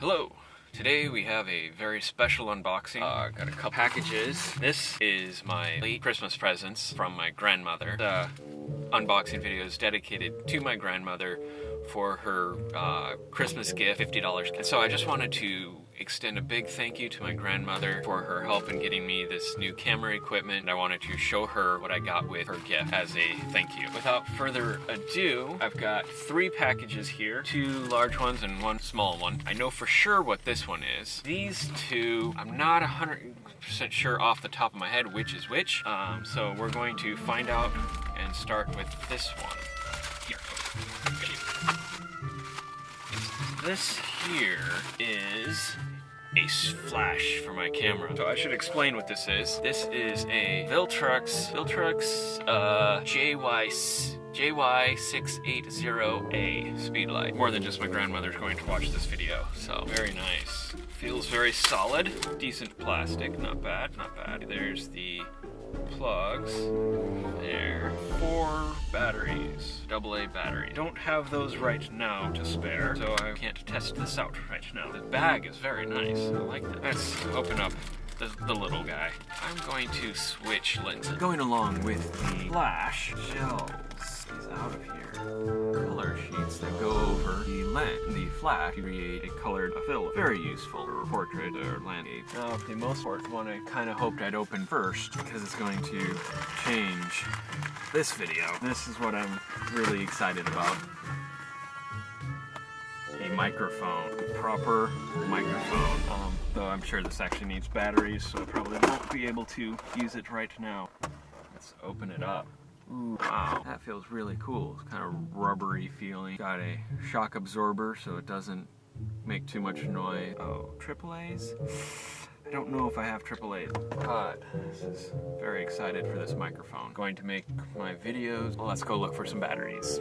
Hello! Today we have a very special unboxing. Got a couple packages. This is my late Christmas presents from my grandmother. The unboxing video is dedicated to my grandmother for her Christmas gift, $50. And so I just wanted to extend a big thank you to my grandmother for her help in getting me this new camera equipment. And I wanted to show her what I got with her gift as a thank you. Without further ado, I've got 3 packages here, 2 large ones and 1 small one. I know for sure what this one is. These 2, I'm not 100% sure off the top of my head which is which. So we're going to find out and start with this one. Here. This here is a flash for my camera. So I should explain what this is. This is a Viltrox JY680A speedlight. More than just my grandmother's going to watch this video. So very nice. Feels very solid. Decent plastic. Not bad, not bad. There's the plugs. There. 4 batteries. AA battery. Don't have those right now to spare, so I can't test this out right now. The bag is very nice. I like that. Let's open up the little guy. I'm going to switch lenses. Going along with the flash shells is out of here. Color sheets that go over the lens, the flash, to create a colored film. Very useful for portrait or landscape. Now, the most important one I kind of hoped I'd open first because it's going to change this video. This is what I'm really excited about. A microphone, proper microphone. Though I'm sure this actually needs batteries, so I probably won't be able to use it right now. Let's open it up. Ooh, wow, that feels really cool. It's kind of rubbery feeling. Got a shock absorber so it doesn't make too much noise. Oh, AAAs? I don't know if I have AAAs, but this is very excited for this microphone. Going to make my videos. Well, let's go look for some batteries.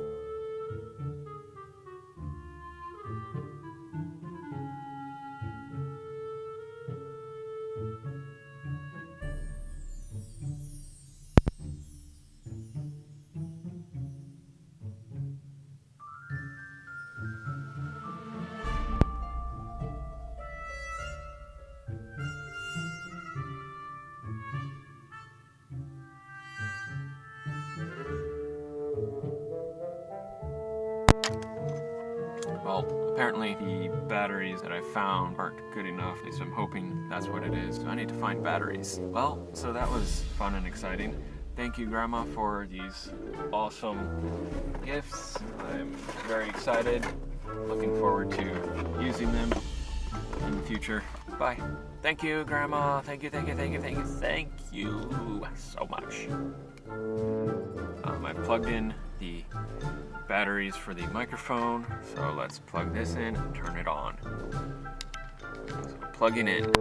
Well, apparently the batteries that I found aren't good enough, at least I'm hoping that's what it is. So I need to find batteries. Well, so that was fun and exciting. Thank you, Grandma, for these awesome gifts. I'm very excited. Looking forward to using them in the future. Bye. Thank you, Grandma. Thank you, thank you, thank you, thank you, thank you so much. I've plugged in the batteries for the microphone, so let's plug this in and turn it on. So plugging in.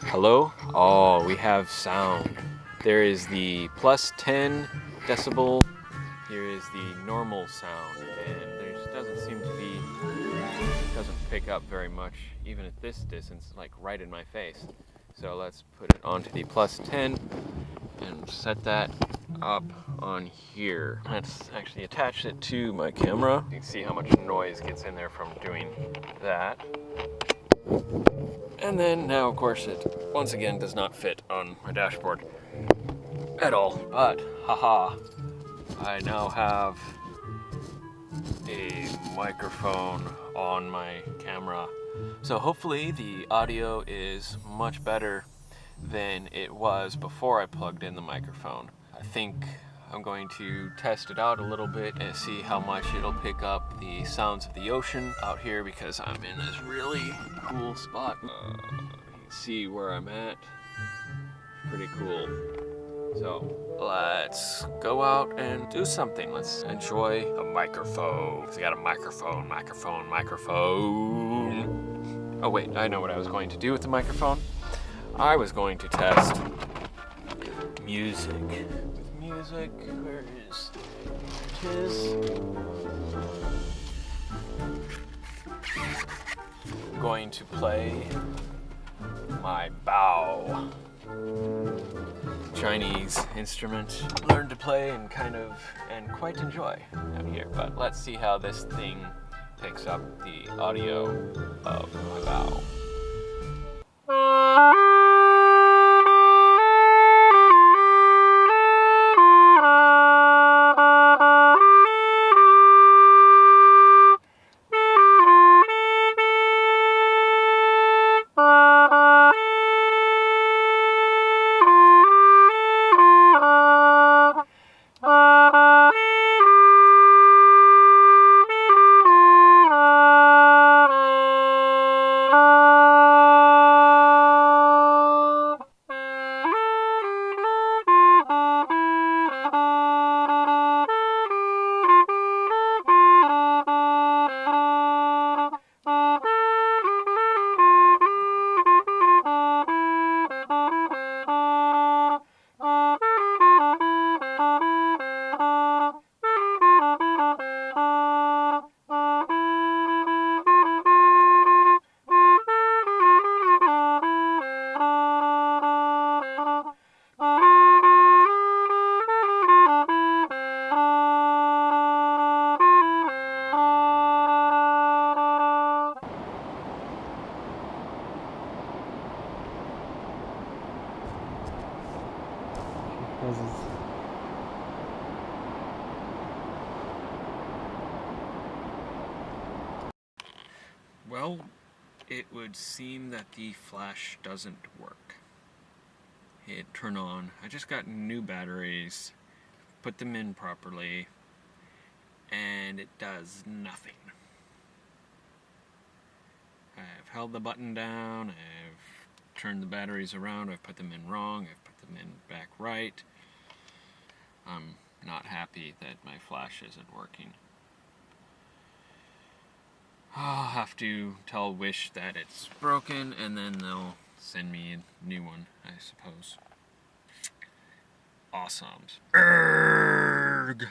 Hello? Oh, we have sound. There is the plus 10 decibel. Here is the normal sound, and there just doesn't seem to be, doesn't pick up very much, even at this distance, like right in my face. So let's put it onto the plus 10 and set that up on here. Let's actually attach it to my camera. You can see how much noise gets in there from doing that. And then now, of course, it once again does not fit on my dashboard at all. But, haha, I now have a microphone on my camera. So hopefully the audio is much better than it was before I plugged in the microphone. I think I'm going to test it out a little bit and see how much it'll pick up the sounds of the ocean out here because I'm in this really cool spot. You can see where I'm at. Pretty cool. So let's go out and do something. Let's enjoy a microphone. I got a microphone. Oh wait, I know what I was going to do with the microphone. I was going to test music. With music, where is it? Is going to play my bow. Chinese instrument. Learned to play and quite enjoy out here. But let's see how this thing picks up the audio of my bow. Well, it would seem that the flash doesn't work. Hit turn on. I just got new batteries, put them in properly, and it does nothing. I've held the button down, I've turned the batteries around, I've put them in wrong, I've put them in back right. I'm not happy that my flash isn't working. I'll have to tell Wish that it's broken, and then they'll send me a new one, I suppose. Awesomes. Erg!